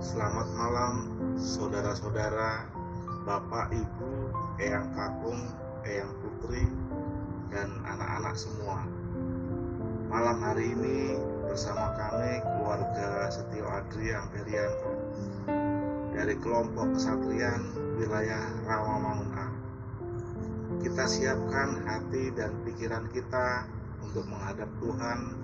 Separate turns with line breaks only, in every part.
Selamat malam, saudara-saudara, Bapak, Ibu, Eyang Kakung, Eyang Putri, dan anak-anak semua. Malam hari ini bersama kami, keluarga Setio Adri Amperianto, dari kelompok kesatrian wilayah Rawamangun A. Kita siapkan hati dan pikiran kita untuk menghadap Tuhan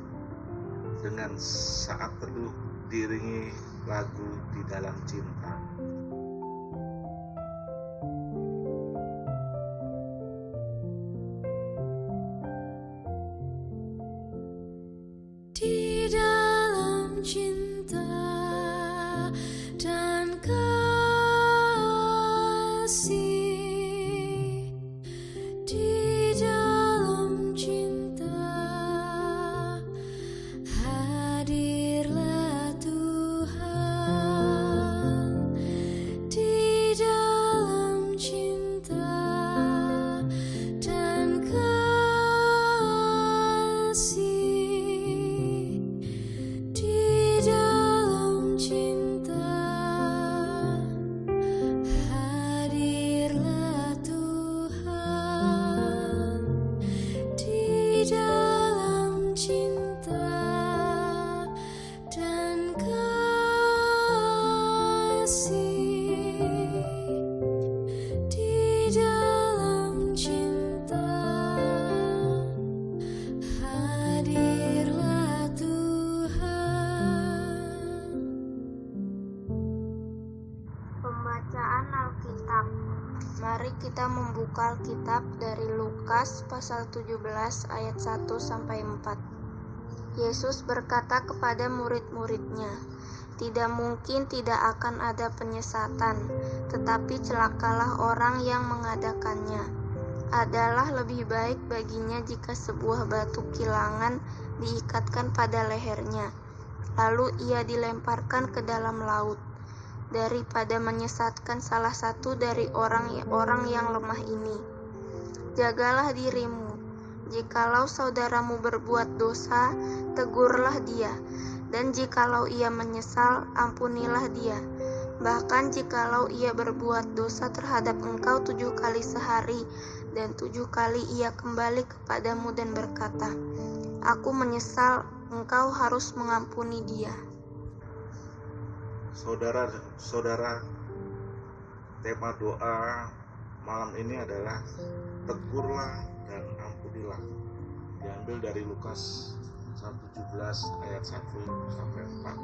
dengan saat teduh diiringi lagu Di Dalam Cinta.
Di dalam cinta dan kasih, di dalam cinta hadirlah Tuhan. Di dalam cinta dan kasih, di dalam cinta hadirlah Tuhan. Di dalam cinta dan kasih, di dalam cinta hadirlah Tuhan.
Pembacaan Alkitab. Mari kita membuka Alkitab dari Lukas pasal 17 ayat 1 sampai 4. Yesus berkata kepada murid-muridnya, "Tidak mungkin tidak akan ada penyesatan, tetapi celakalah orang yang mengadakannya. Adalah lebih baik baginya jika sebuah batu kilangan diikatkan pada lehernya, lalu ia dilemparkan ke dalam laut, daripada menyesatkan salah satu dari orang-orang yang lemah ini. Jagalah dirimu. Jikalau saudaramu berbuat dosa, tegurlah dia, dan jikalau ia menyesal, ampunilah dia. Bahkan jikalau ia berbuat dosa terhadap engkau 7 kali sehari, dan 7 kali ia kembali kepadamu dan berkata, 'Aku menyesal,' engkau harus mengampuni dia."
Saudara-saudara, tema doa malam ini adalah tegurlah dan ampunilah. Diambil dari Lukas 17 ayat 1 sampai 4.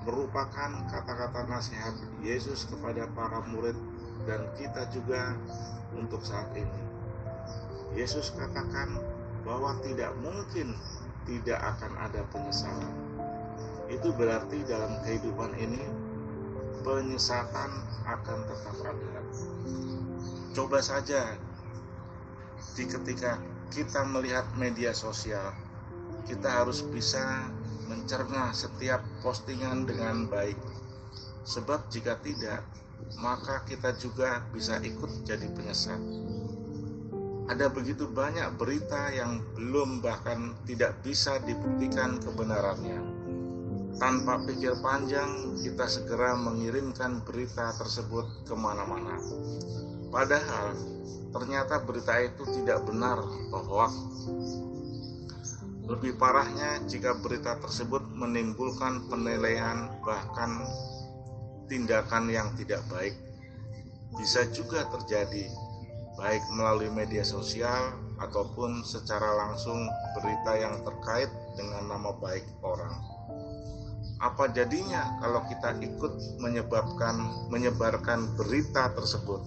Merupakan kata-kata nasihat Yesus kepada para murid dan kita juga untuk saat ini. Yesus katakan bahwa tidak mungkin tidak akan ada penyesalan. Itu berarti dalam kehidupan ini penyesatan akan tetap ada. Coba saja ketika kita melihat media sosial, kita harus bisa mencerna setiap postingan dengan baik. Sebab jika tidak, maka kita juga bisa ikut jadi penyesat. Ada begitu banyak berita yang belum bahkan tidak bisa dibuktikan kebenarannya. Tanpa pikir panjang, kita segera mengirimkan berita tersebut kemana-mana. Padahal, ternyata berita itu tidak benar, hoax. Lebih parahnya jika berita tersebut menimbulkan penilaian, bahkan tindakan yang tidak baik. Bisa juga terjadi, baik melalui media sosial ataupun secara langsung berita yang terkait dengan nama baik orang. Apa jadinya kalau kita ikut menyebarkan berita tersebut?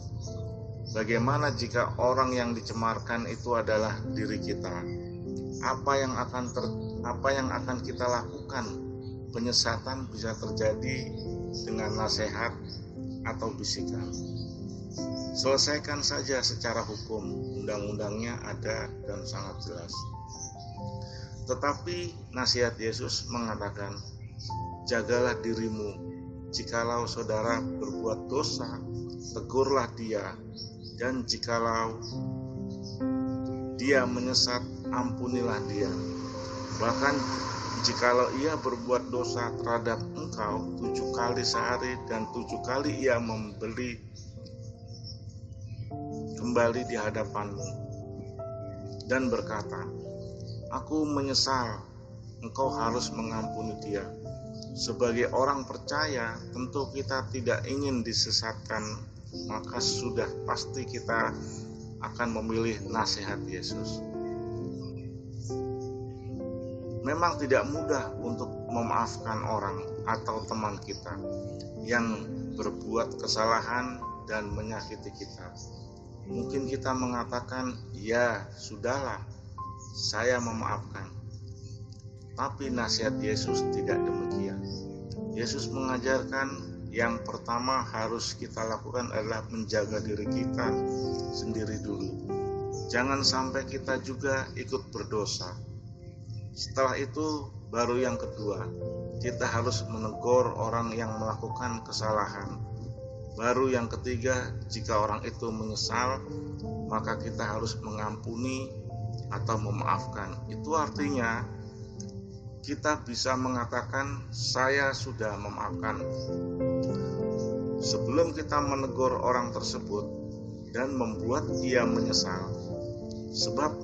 Bagaimana jika orang yang dicemarkan itu adalah diri kita? Apa yang akan kita lakukan? Penyesatan bisa terjadi dengan nasihat atau bisikan. Selesaikan saja secara hukum, undang-undangnya ada dan sangat jelas. Tetapi nasihat Yesus mengatakan, jagalah dirimu. Jikalau saudara berbuat dosa, tegurlah dia, dan jikalau dia menyesat, ampunilah dia. Bahkan Jikalau ia berbuat dosa terhadap engkau 7 kali sehari dan 7 kali ia membeli kembali di hadapanmu dan berkata, aku menyesal, engkau harus mengampuni dia. Sebagai orang percaya, tentu kita tidak ingin disesatkan, maka sudah pasti kita akan memilih nasihat Yesus. Memang tidak mudah untuk memaafkan orang atau teman kita yang berbuat kesalahan dan menyakiti kita. Mungkin kita mengatakan, ya sudahlah, saya memaafkan. Tapi nasihat Yesus tidak demikian. Yesus mengajarkan yang pertama harus kita lakukan adalah menjaga diri kita sendiri dulu. Jangan sampai kita juga ikut berdosa. Setelah itu baru yang kedua, kita harus menegur orang yang melakukan kesalahan. Baru yang ketiga, jika orang itu menyesal, maka kita harus mengampuni atau memaafkan. Itu artinya kita bisa mengatakan saya sudah memaafkan. Sebelum kita menegur orang tersebut dan membuat ia menyesal. Sebab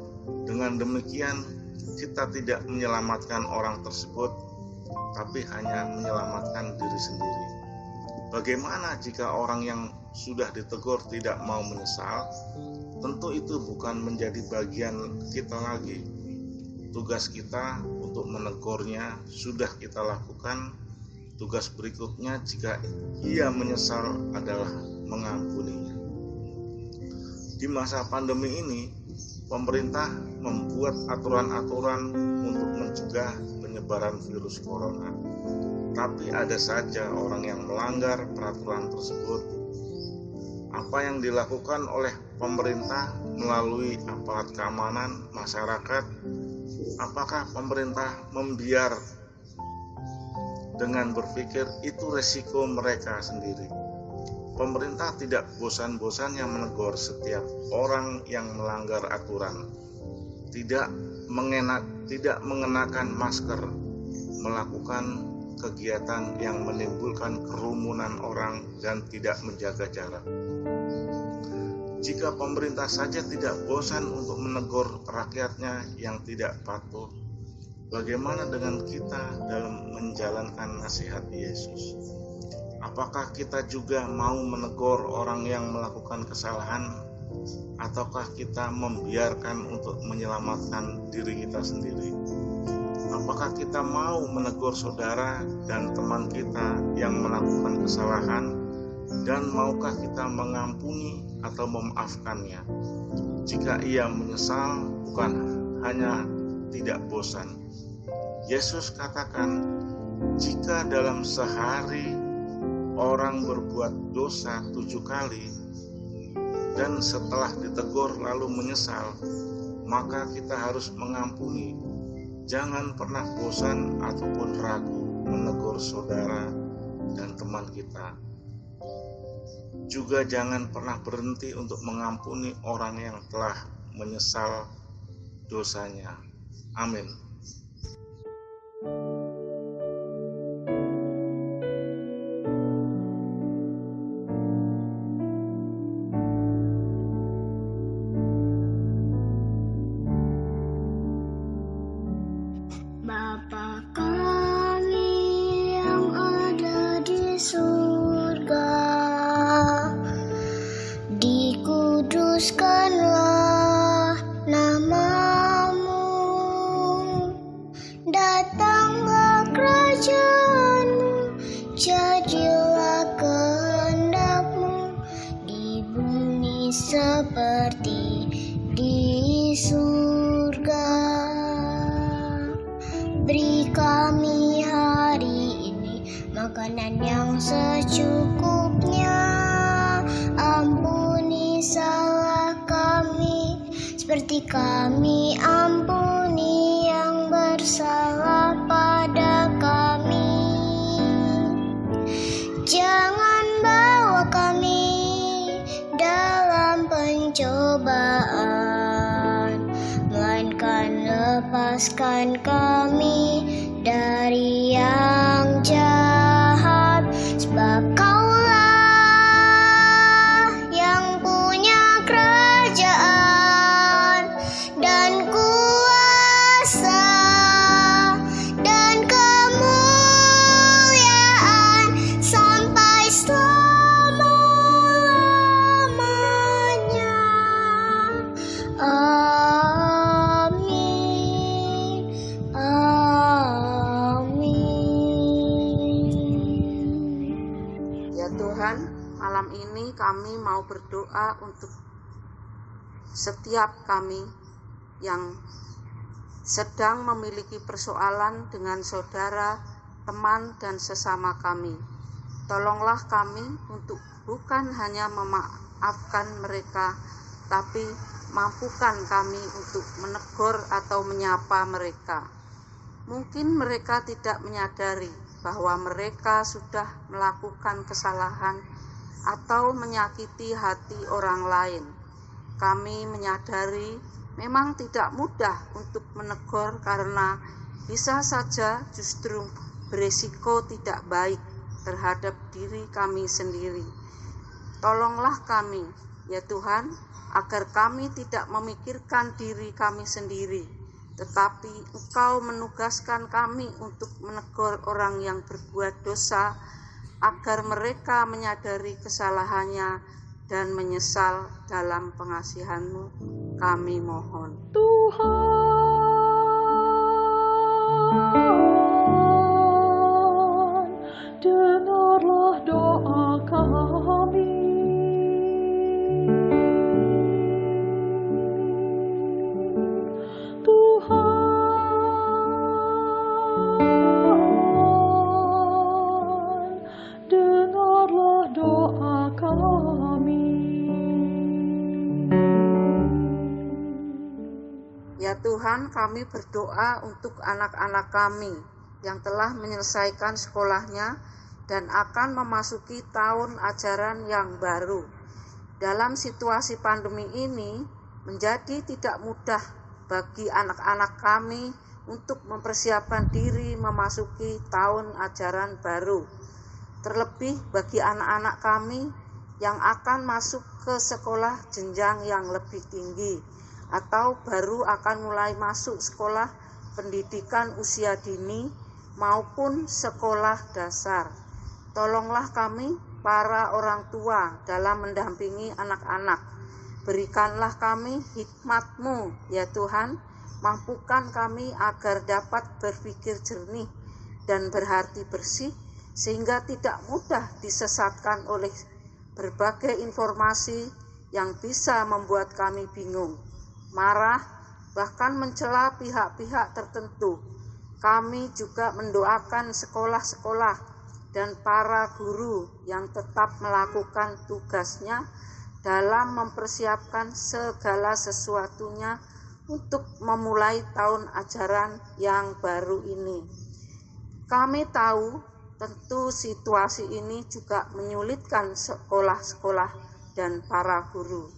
dengan demikian kita tidak menyelamatkan orang tersebut, tapi hanya menyelamatkan diri sendiri. Bagaimana jika orang yang sudah ditegur tidak mau menyesal? Tentu itu bukan menjadi bagian kita lagi. Tugas kita untuk menegurnya sudah kita lakukan. Tugas berikutnya jika ia menyesal adalah mengampuninya. Di masa pandemi ini, pemerintah membuat aturan-aturan untuk mencegah penyebaran virus corona. Tapi ada saja orang yang melanggar peraturan tersebut. Apa yang dilakukan oleh pemerintah melalui aparat keamanan masyarakat? Apakah pemerintah membiar dengan berpikir itu resiko mereka sendiri? Pemerintah tidak bosan-bosannya menegur setiap orang yang melanggar aturan, tidak mengenakan masker, melakukan kegiatan yang menimbulkan kerumunan orang dan tidak menjaga jarak. Jika pemerintah saja tidak bosan untuk menegur rakyatnya yang tidak patuh, bagaimana dengan kita dalam menjalankan nasihat Yesus? Apakah kita juga mau menegur orang yang melakukan kesalahan, ataukah kita membiarkan untuk menyelamatkan diri kita sendiri? Apakah kita mau menegur saudara dan teman kita yang melakukan kesalahan, dan maukah kita mengampuni atau memaafkannya? Jika ia menyesal, bukan hanya tidak bosan. Yesus katakan, jika dalam sehari orang berbuat dosa 7 kali dan setelah ditegur lalu menyesal, maka kita harus mengampuni. Jangan pernah bosan ataupun ragu menegur saudara dan teman kita. Juga jangan pernah berhenti untuk mengampuni orang yang telah menyesal dosanya. Amin.
Bapa kami yang ada di surga, dikuduskanlah namamu, datanglah kerajaanmu, jadilah kehendakmu di bumi seperti di surga. Beri kami hari ini makanan yang secukupnya. Ampuni salah kami seperti kami ampuni yang bersalah pada kami. Jangan bawa kami dalam pencobaan, melainkan lepaskan kami
Tuhan, malam ini kami mau berdoa untuk setiap kami yang sedang memiliki persoalan dengan saudara, teman, dan sesama kami. Tolonglah kami untuk bukan hanya memaafkan mereka, tapi mampukan kami untuk menegur atau menyapa mereka. Mungkin mereka tidak menyadari bahwa mereka sudah melakukan kesalahan atau menyakiti hati orang lain. Kami menyadari memang tidak mudah untuk menegur karena bisa saja justru beresiko tidak baik terhadap diri kami sendiri. Tolonglah kami, ya Tuhan, agar kami tidak memikirkan diri kami sendiri, tetapi Engkau menugaskan kami untuk menegur orang yang berbuat dosa, agar mereka menyadari kesalahannya dan menyesal dalam pengasihan-Mu. Kami mohon.
Tuhan, dengarlah doa kami. Tuhan, dengarlah doa kami.
Ya Tuhan, kami berdoa untuk anak-anak kami yang telah menyelesaikan sekolahnya dan akan memasuki tahun ajaran yang baru. Dalam situasi pandemi ini, menjadi tidak mudah bagi anak-anak kami untuk mempersiapkan diri memasuki tahun ajaran baru. Terlebih bagi anak-anak kami yang akan masuk ke sekolah jenjang yang lebih tinggi atau baru akan mulai masuk sekolah pendidikan usia dini maupun sekolah dasar. Tolonglah kami para orang tua dalam mendampingi anak-anak. Berikanlah kami hikmat-Mu, ya Tuhan, mampukan kami agar dapat berpikir jernih dan berhati bersih, sehingga tidak mudah disesatkan oleh berbagai informasi yang bisa membuat kami bingung, marah, bahkan mencela pihak-pihak tertentu. Kami juga mendoakan sekolah-sekolah dan para guru yang tetap melakukan tugasnya dalam mempersiapkan segala sesuatunya untuk memulai tahun ajaran yang baru ini. Kami tahu tentu situasi ini juga menyulitkan sekolah-sekolah dan para guru.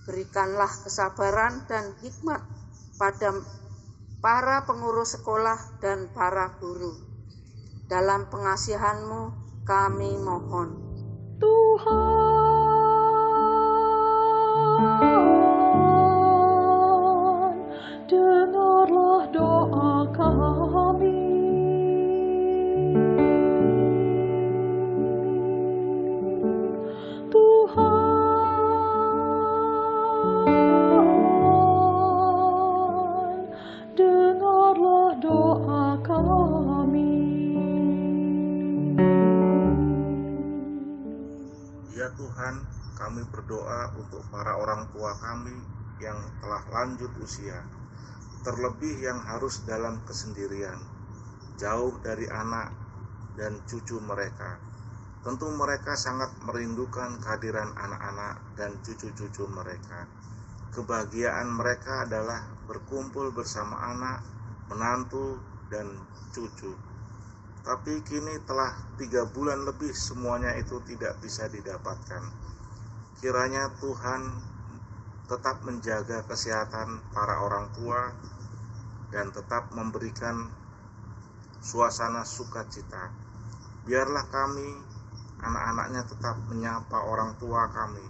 Berikanlah kesabaran dan hikmat pada para pengurus sekolah dan para guru. Dalam pengasihan-Mu kami mohon.
Tuhan, dengarlah doa kami. Tuhan, dengarlah doa kami.
Ya Tuhan, kami berdoa untuk para orang tua kami yang telah lanjut usia, terlebih yang harus dalam kesendirian, jauh dari anak dan cucu mereka. Tentu mereka sangat merindukan kehadiran anak-anak dan cucu-cucu mereka. Kebahagiaan mereka adalah berkumpul bersama anak, menantu, dan cucu. Tapi kini telah 3 bulan lebih semuanya itu tidak bisa didapatkan. Kiranya Tuhan tetap menjaga kesehatan para orang tua dan tetap memberikan suasana sukacita. Biarlah kami, anak-anaknya, tetap menyapa orang tua kami.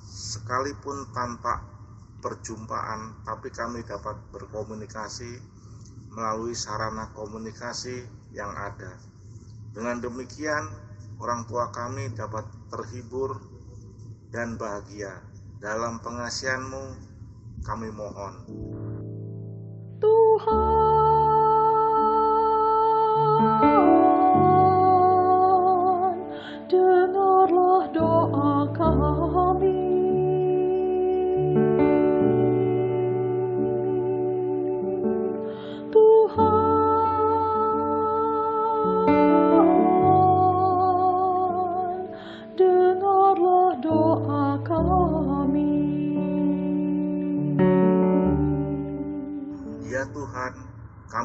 Sekalipun tanpa perjumpaan, tapi kami dapat berkomunikasi melalui sarana komunikasi yang ada. Dengan demikian, orang tua kami dapat terhibur dan bahagia. Dalam pengasihan-Mu kami mohon.
Tuhan, dengar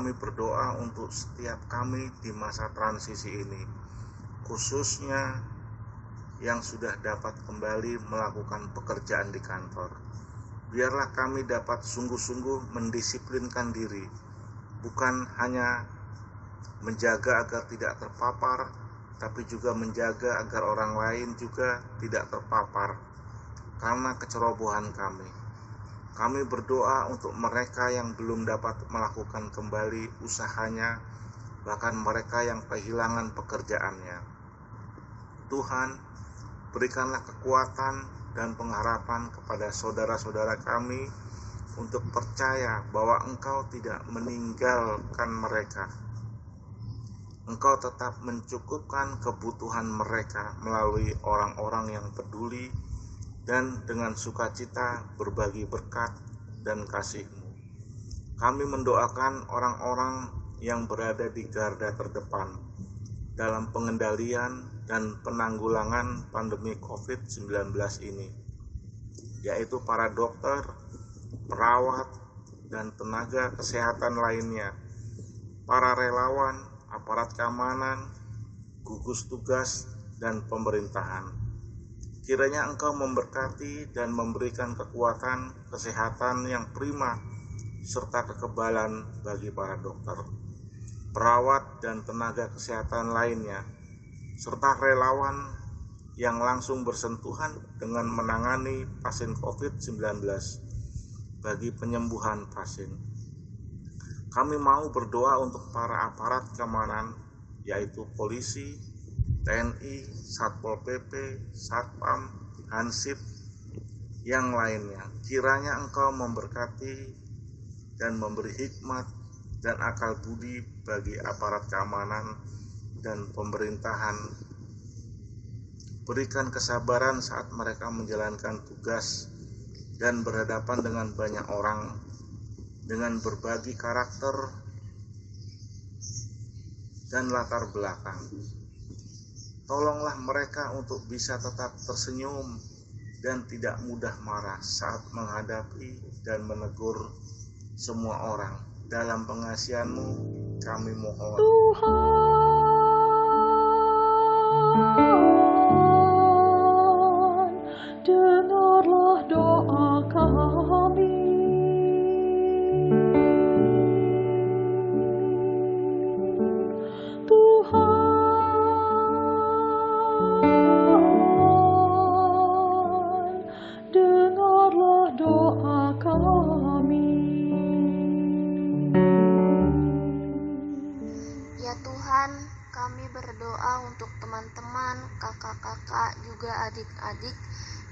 kami berdoa untuk setiap kami di masa transisi ini, khususnya yang sudah dapat kembali melakukan pekerjaan di kantor. Biarlah kami dapat sungguh-sungguh mendisiplinkan diri, bukan hanya menjaga agar tidak terpapar, tapi juga menjaga agar orang lain juga tidak terpapar karena kecerobohan kami. Kami berdoa untuk mereka yang belum dapat melakukan kembali usahanya, bahkan mereka yang kehilangan pekerjaannya. Tuhan, berikanlah kekuatan dan pengharapan kepada saudara-saudara kami untuk percaya bahwa Engkau tidak meninggalkan mereka. Engkau tetap mencukupkan kebutuhan mereka melalui orang-orang yang peduli dan dengan sukacita berbagi berkat dan kasih-Mu. Kami mendoakan orang-orang yang berada di garda terdepan dalam pengendalian dan penanggulangan pandemi COVID-19 ini, yaitu para dokter, perawat, dan tenaga kesehatan lainnya, para relawan, aparat keamanan, gugus tugas, dan pemerintahan. Kiranya Engkau memberkati dan memberikan kekuatan kesehatan yang prima serta kekebalan bagi para dokter, perawat, dan tenaga kesehatan lainnya, serta relawan yang langsung bersentuhan dengan menangani pasien COVID-19 bagi penyembuhan pasien. Kami mau berdoa untuk para aparat keamanan, yaitu polisi, TNI, Satpol PP, Satpam, Hansip, yang lainnya. Kiranya Engkau memberkati dan memberi hikmat dan akal budi bagi aparat keamanan dan pemerintahan. Berikan kesabaran saat mereka menjalankan tugas dan berhadapan dengan banyak orang dengan berbagi karakter dan latar belakang. Tolonglah mereka untuk bisa tetap tersenyum dan tidak mudah marah saat menghadapi dan menegur semua orang. Dalam pengasihan-Mu kami mohon.
Tuhan, dengarlah doa kami. Tuhan, dengarlah doa kami.
Ya Tuhan, kami berdoa untuk teman-teman, kakak-kakak, juga adik-adik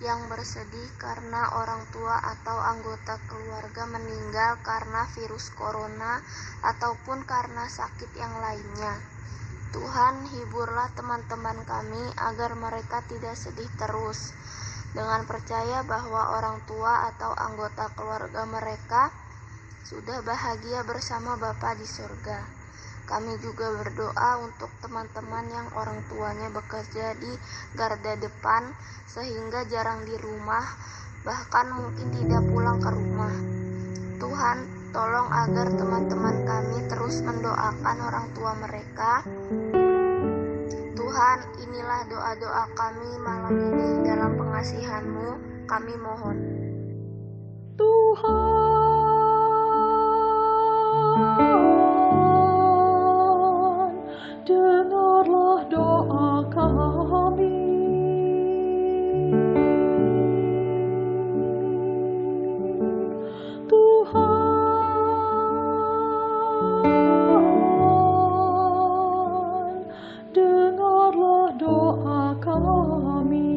yang bersedih karena orang tua atau anggota keluarga meninggal karena virus corona ataupun karena sakit yang lainnya. Tuhan, hiburlah teman-teman kami agar mereka tidak sedih terus, dengan percaya bahwa orang tua atau anggota keluarga mereka sudah bahagia bersama Bapa di surga. Kami juga berdoa untuk teman-teman yang orang tuanya bekerja di garda depan sehingga jarang di rumah, bahkan mungkin tidak pulang ke rumah. Tuhan, tolong agar teman-teman kami terus mendoakan orang tua mereka. Tuhan, inilah doa-doa kami malam ini, dalam pengasihan-Mu kami mohon.
Tuhan, dengarlah doa kami. Tuhan, dengarlah doa kami.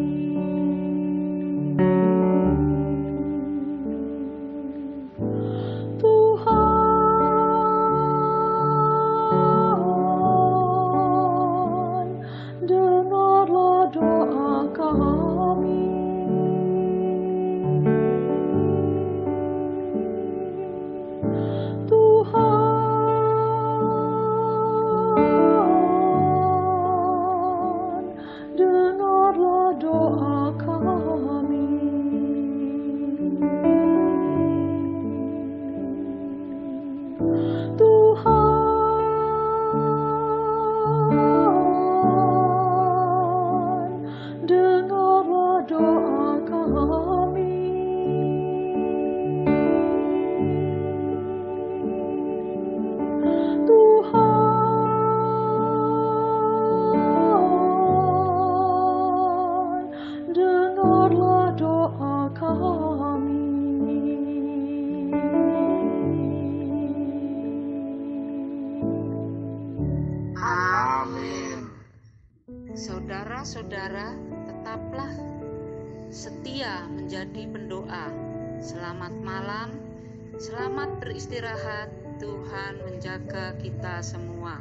Saudara-saudara, tetaplah setia menjadi pendoa. Selamat malam, selamat beristirahat. Tuhan menjaga kita semua.